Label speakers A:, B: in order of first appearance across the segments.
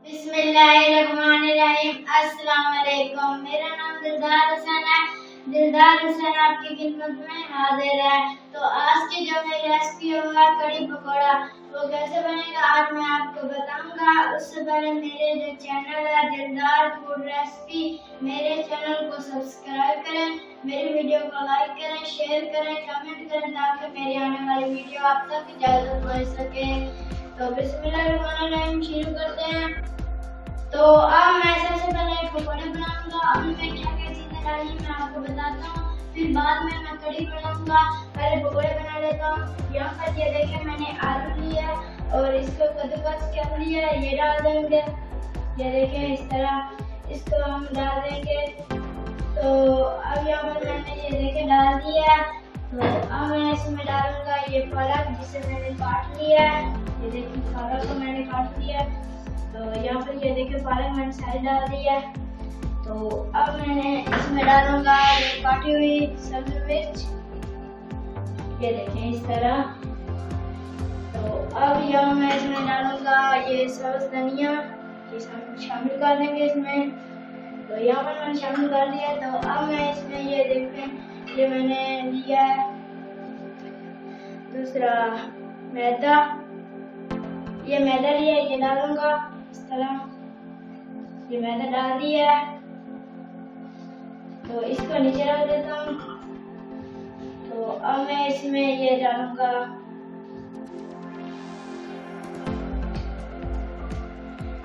A: बिस्मिल्लाहिर्रहमानिर्रहीम। अस्सलाम वालेकुम। मेरा नाम दिलदार हुसैन है। दिलदार हुसैन आपकी खिदमत में हाजिर है। तो आज की जो मेरी रेसिपी होगा कड़ी पकौड़ा, वो कैसे बनेगा आज मैं आपको बताऊंगा। उससे पहले मेरे जो चैनल है दिलदार फूड रेसिपी, मेरे चैनल को सब्सक्राइब करें, मेरी वीडियो को लाइक करें, शेयर करें, कमेंट करें ताकि मेरी आने वाली वीडियो आप तक जल्द पहुंच सके। तो बिस्मिल्लाहिर्रहमानिर्रहीम शुरू करते हैं। तो अब मैं सबसे पहले पकौड़े बनाऊंगा। अब मैं क्या क्या चीजें डाली मैं आपको बताता हूँ, फिर बाद में मैं कड़ी बनाऊंगा। पहले पकौड़े बना लेता हूँ। यहाँ पर ये देखें मैंने आलू लिया और इसको कद्दूकस कर लिया, ये डाल देंगे। ये देखें इस तरह इसको हम डाल देंगे। तो अब यहाँ पर मैंने ये देखें डाल दिया। तो अब मैं इसमें डालूंगा ये पालक जिसे मैंने काट लिया है। ये देखिए पालक को मैंने काट लिया। तो यहाँ पर ये देखिए पालक मैंने सारी डाल दिया। तो अब मैंने इसमें डालूंगा ये काटी हुई सब्ज मिर्च, ये देखें इस तरह। तो अब यहाँ मैं इसमें डालूंगा ये सब्ज धनिया, ये शामिल कर देंगे इसमें। तो यहाँ पर मैंने शामिल कर दिया। तो अब मैं इसमें ये देखें ये मैंने लिया है दूसरा मैदा, ये मैदा लिया, ये डालूंगा इस तरह। ये मैदा डाल दिया है। तो इसको नीचे रख देता हूँ। तो अब मैं इसमें ये डालूंगा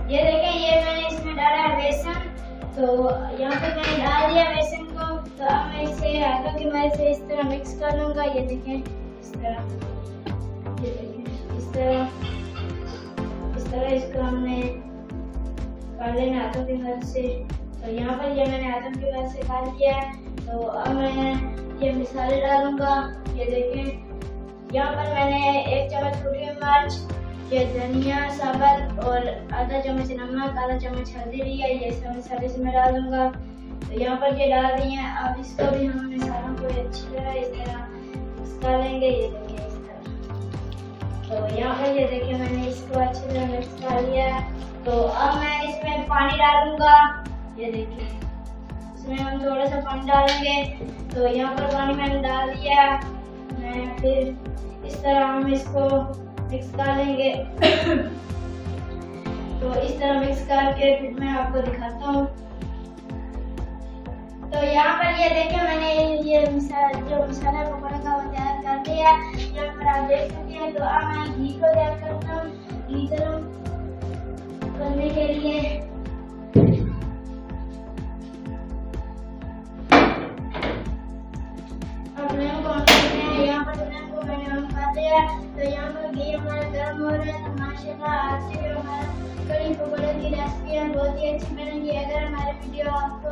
A: ये देखें ये मैंने इसमें डाला है बेसन। तो यहाँ पे मैंने डाल दिया बेसन को। तो अब मैं इसे हाथों की मदद से इस तरह मिक्स कर लूंगा। ये देखें इस तरह, ये देखें इस तरह इसको हमने कर लेना हाथों की मदद से। तो यहाँ पर ये मैंने हाथों की मदद से कर लिया है। तो अब मैं ये मसाले डालूंगा। ये देखें यहाँ पर मैंने 1 चम्मच कुटी हुई मिर्च, ये धनिया साबुत और आधा चम्मच नमक, आधा चम्मच हल्दी लिया, ये सब मसाले इसमें डाल दूंगा। तो यहाँ पर ये डाल दिए हैं। अब इसको भी हम मसालों को अच्छी तरह इस तरह मिक्स कर लेंगे। ये देखिए इस तरह। तो यहाँ पर ये देखिए मैंने इसको अच्छी तरह मिक्स कर लिया है। तो अब मैं इसमें पानी डालूंगा। ये देखिए इसमें हम थोड़ा सा पानी डालेंगे। तो यहाँ पर पानी मैंने डाल दिया। मैं फिर इस तरह हम इसको मिक्स कर लेंगे। तो इस तरह मिक्स करके फिर मैं आपको दिखाता हूँ। तो यहाँ पर ये देखें मैंने ये जो मसाला पकौड़े का वो तैयार कर दिया। यहाँ पर आप देख सकते हैं। तो अब मैं घी को तैयार करता हूँ। घी गरम करने के लिए अब फ्लेम को ऑन करते हैं। यहाँ पर फ्लेम को मैंने ऑन कर दिया। तो यहाँ पर घी हमारा गर्म हो रहा है। तो माशाल्लाह आज से जो हमारा कड़ी पकौड़े की रेसिपी है बहुत ही अच्छी बनेगी। अगर हमारे वीडियो आपको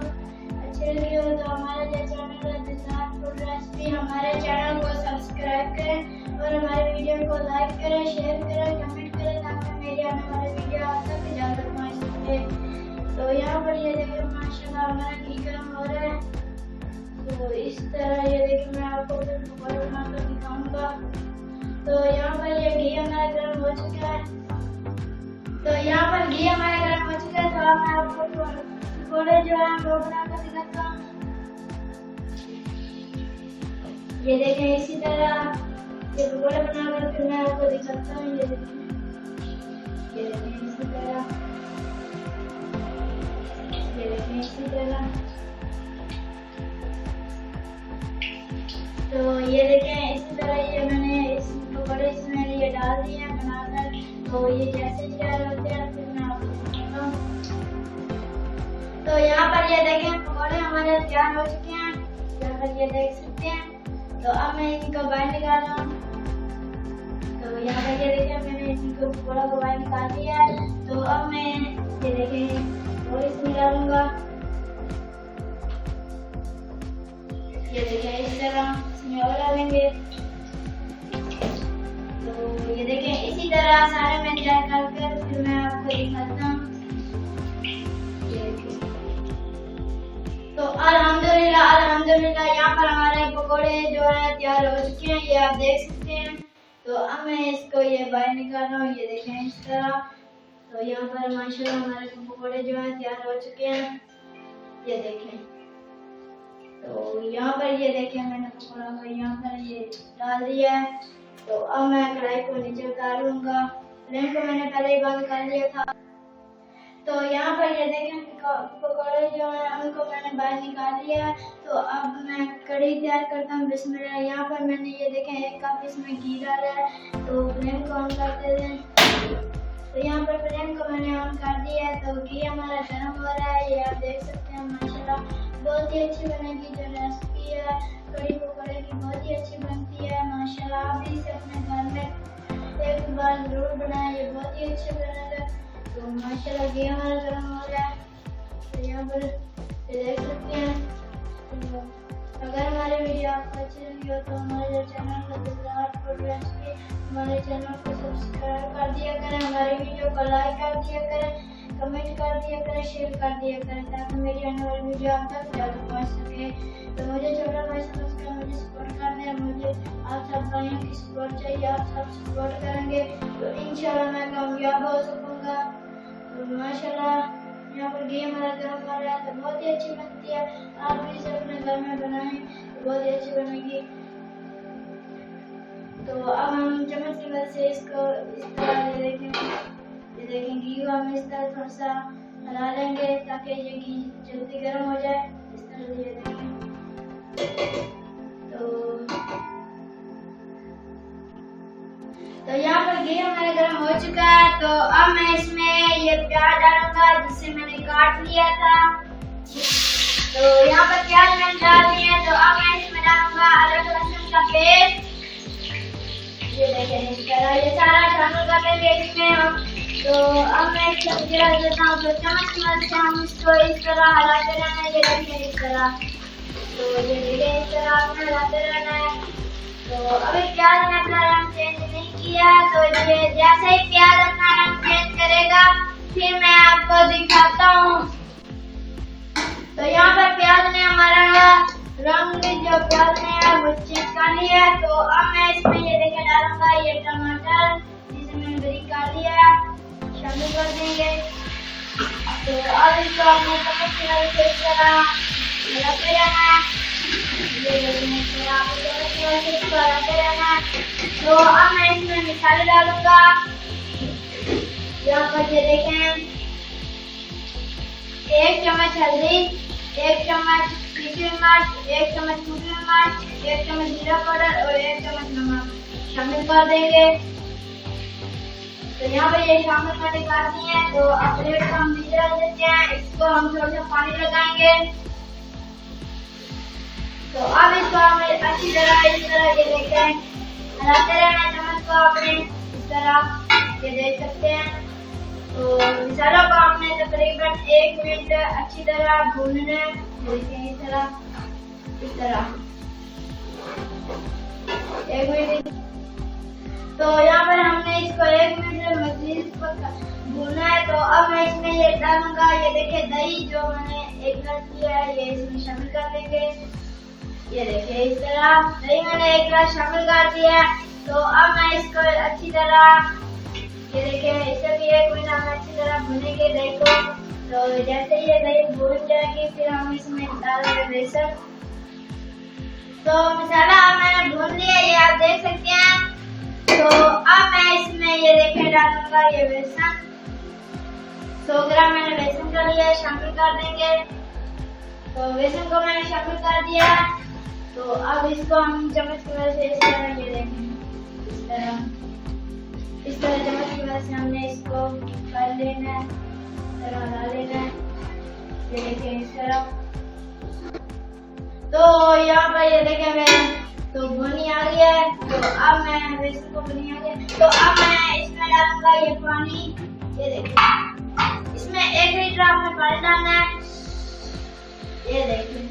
A: अच्छे लगे हो तो हमारा जो चैनल है दिलदार फूड रेसिपी, हमारे चैनल को सब्सक्राइब करें और हमारे वीडियो को लाइक करें, शेयर करें, कमेंट करें ताकि मेरी आने वाली वीडियो आप तक जल्द पहुंच सके। तो यहाँ पर ये देखिए माशाल्लाह हमारा घी गर्म हो रहा है। तो इस तरह ये देखिए मैं आपको पकौड़े बनाकर दिखाऊंगा। तो यहाँ पर ये घी हमारा गर्म हो चुका है। तो यहाँ पर घी हमारा गर्म हो चुका है। तो अब मैं आपको पकौड़े जो है वो बनाकर दिखाता हूँ। ये देखें इसी तरह ये पकौड़े बनाकर फिर मैं आपको दिखाता हूँ। ये देखें इसी तरह, ये देखें इसी तरह। तो ये देखें इसी तरह ये मैंने इस पकौड़े इसमें ये डाल दिए हैं बनाकर। तो ये जैसे तैयार होते हैं फिर मैं आपको दिखाता हूँ। तो यहाँ पर ये देखें पकौड़े हमारे तैयार हो चुके हैं। यहाँ पर ये देख सकते हैं। तो अब मैं इनको बाहर निकाल रहा हूँ। तो यहाँ पर ये देखें मैंने इनको पकौड़ा को बाहर निकाल दिया है। तो अब मैं ये देखें और इसमें डालूंगा। ये देखें इस तरह इसमें और डालेंगे। तो ये देखें इसी तरह सारे मैं तैयार करके फिर मैं आपको दिखाता हूँ। तो अल्हम्दुलिल्लाह यहाँ पर हमारे पकौड़े जो है तैयार हो चुके हैं, ये आप देख सकते हैं। तो अब मैं इसको ये बाहर निकाल रहा हूँ। ये देखें इस तरह तो यहाँ पर माशाल्लाह हमारे पकौड़े जो हैं तैयार हो चुके हैं, ये देखें। तो यहाँ पर ये देखें मैंने पकौड़ा को यहाँ पर ये डाल दिया है। तो अब मैं कढ़ाई को नीचे उतारूंगा, फ्लेम को मैंने पहले ही बंद कर लिया था। तो यहाँ पर ये देखें पकौड़े जो हैं उनको मैंने बाहर निकाल लिया है। तो अब मैं कढ़ी तैयार करता हूँ बिस्मिल्लाह। यहाँ पर मैंने ये देखें 1 कप इसमें घी डाला है। तो फ्लेम को ऑन करते हैं। तो यहाँ पर फ्लेम को मैंने ऑन कर दिया है। तो घी हमारा गर्म हो रहा है, ये आप देख सकते हैं। माशाल्लाह बहुत ही अच्छी बनेगी जो रेसिपी है कढ़ी पकौड़े की, बहुत ही अच्छी बनती है माशाल्लाह। आप भी इसे अपने घर में एक बार जरूर बनाएं, ये बहुत ही अच्छे बनेगा। तो माशाल्लाह घी हमारा गर्म हो रहा है। तो यहाँ पर देख सकते हैं। तो अगर हमारे वीडियो आपको अच्छी लगी हो तो हमारे चैनल को दिलदार फूड रेसिपी हमारे चैनल को सब्सक्राइब कर दिया करें, हमारे वीडियो को लाइक कर दिया करें, कमेंट कर दिया करें, शेयर कर दिया करें, ताकि मेरी आने वाली वीडियो आप तक ज़्यादा पहुँच सके। तो मुझे छोटा भाई समझकर मुझे सपोर्ट कर दें। मुझे आप सब भाइयों की सपोर्ट चाहिए, आप सब सपोर्ट करेंगे तो इंशाल्लाह मैं कामयाब हो सकूँगा। तो माशाल्लाह यहाँ पर घी हमारा गर्म हो रहा है। तो बहुत ही अच्छी बनती है, आप भी इसे अपने घर में बनाएं तो बहुत ही अच्छी बनेगी। तो अब हम चम्मच की मदद से इसको इस तरह ये देखें घी को हम इस तरह थोड़ा सा हला लेंगे ताकि ये घी जल्दी गर्म हो जाए। इस तरह से ये देखें। तो यहाँ पर घी हमारा गर्म हो चुका है। तो अब मैं इसमें ये प्याज डालूंगा जिसे मैंने काट लिया था। तो यहाँ पर प्याज मैंने डाल दिया। तो अब मैं इसमें डालूंगा अदरक लहसुन का पेस्ट। ये देखें इस तरह ये सारा शामिल कर लेंगे इसमें हम। तो अब मैं इसको गिरा देता हूँ। तो चम्मच की मदद से हम इसको इस तरह हलाते रहना है। ये देखें इस तरह। तो ये देखें इस तरह हमें हलाते रहना है। तो अभी प्याज ने अपना रंग चेंज नहीं किया। तो ये जैसे ही प्याज अपना रंग चेंज करेगा फिर मैं आपको दिखाता हूँ। तो यहाँ पर प्याज ने हमारा रंग जो प्याज ने है वो चेंज कर लिया है। तो अब मैं इसमें ये देखे डालूंगा ये टमाटर जिसे मैंने बारीक काट लिया है, शामिल कर देंगे। तो अब इसको अपने चम्मच की मदद से इस तरह मिलाते रहना है। तो अब मैं इसमें मसाले डालूंगा। यहाँ पर ये देखें 1 चम्मच हल्दी, 1 चम्मच पीसी मिर्च, 1 चम्मच सूखी मिर्च, 1 चम्मच जीरा पाउडर और 1 चम्मच नमक शामिल कर देंगे। तो यहाँ पर ये शामिल करने के बाद नहीं है। तो अब प्लेट को हम नीचे रख देते हैं। इसको हम थोड़ा सा पानी लगाएंगे। तो अब इसको हम अच्छी तरह इस तरह ये देखें हलाते रहना चम्मच को अपने इस तरह ये देख सकते हैं। तो मसाला को हमने तकरीबन 1 मिनट अच्छी तरह भूनना है। देखें इस तरह 1 मिनट। तो यहाँ पर हमने इसको 1 मिनट मजीद भूनना है। तो अब मैं इसमें ये डालूंगा। ये देखिए दही जो मैंने 1 गिलास लिया है ये इसमें शामिल कर देंगे। ये देखिए इस तरह दही मैंने 1 गिलास शामिल कर दिया है। तो अब मैं इसको अच्छी तरह ये देखिए इसे भी 1 मिनट हम अच्छी तरह भूनेंगे दही को। तो जैसे ये दही भून जाएगी फिर हम इसमें डालेंगे बेसन। तो मसाला मैंने भून लिया ये आप देख सकते हैं। तो अब मैं इसमें ये देखिए डालूंगा ये बेसन। 100 ग्राम मैंने बेसन का लिया है, शामिल कर देंगे। तो बेसन को मैंने शामिल कर दिया। तो अब इसको हम चम्मच की मदद से इस तरह ये देखें इस तरह चम्मच की मदद से हमने इसको कर लेना है, तरह हला लेना है। ये देखें इस तरह। तो यहाँ पर ये देखें मैं तो भुनी आ गया है। तो अब मैं बेसन को भुनी आ गया। तो अब मैं इसमें डालूंगा ये पानी। ये देखिए इसमें 1 लीटर आपने पानी डालना है। ये देखिए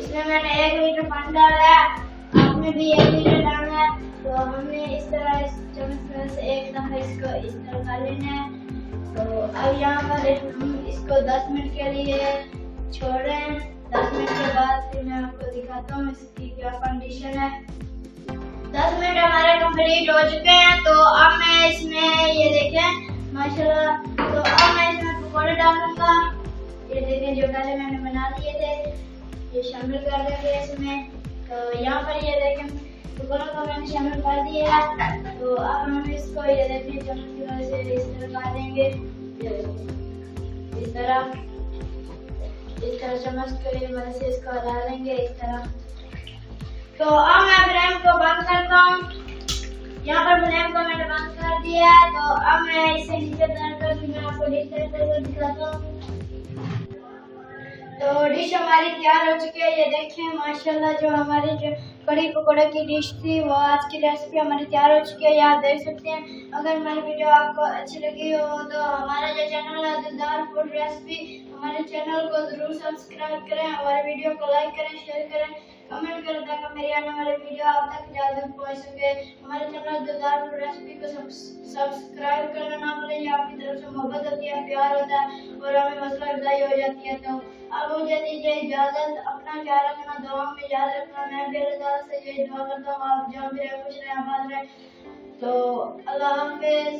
A: इसमें मैंने 1 लीटर पानी डाला है, आपने भी 1 लीटर डालना है। तो हमने इस तरह इस चम्मच से एक दफा इसको इस तरह कर लेना है। तो अब यहाँ पर हम इसको 10 मिनट के लिए छोड़ रहे हैं। 10 मिनट के बाद फिर मैं आपको दिखाता हूँ इसकी क्या कंडीशन है। 10 मिनट हमारे कंप्लीट हो चुके हैं। तो अब मैं इसमें ये देखें माशाल्लाह, तो अब मैं इसमें पकौड़े डालूंगा। ये देखें जो पहले मैंने बना लिए थे ये शामिल कर देंगे इसमें। तो यहाँ पर ये देखें पकौड़ों को मैंने शामिल कर दिया है। तो अब हम इसको ये देखें चम्मच की मदद से इस तरह कर देंगे, इस तरह चम्मच की मदद से इसको डालेंगे इस तरह। तो अब मैं फ्लेम को बंद करता हूँ। यहाँ पर फ्लेम को मैंने बंद कर दिया है। तो अब मैं इसे नीचे उतार कर मैं आपको डिश करके दिखाता हूँ। तो डिश हमारी तैयार हो चुकी है। ये देखें माशाल्लाह जो हमारी जो कड़ी पकौड़े की डिश थी वो आज की रेसिपी हमारी तैयार हो चुकी है। ये आप देख सकते हैं। अगर हमारी वीडियो आपको अच्छी लगी हो तो हमारा जो चैनल है दिलदार फूड रेसिपी, हमारे चैनल को जरूर सब्सक्राइब करें, हमारे वीडियो को लाइक करें, शेयर करें, कमेंट करें ताकि मेरी आने वाली वीडियो आप तक जल्दी पहुंच सके। हमारे चैनल दिलदार फूड रेसिपी को सब्सक्राइब करना ना भूलें। आपकी तरफ से मोहब्बत होती है, प्यार होता है और हमें हौसला अफजाई हो जाती है। तो अब मुझे दीजिए इजाजत। अपना ख्याल रखना, दुआ में याद रखना। मैं भी अल्लाह से ये दुआ करता हूँ आप जहाँ भी रहे खुश रहें, आबाद रहें। तो अल्लाह हाफिज।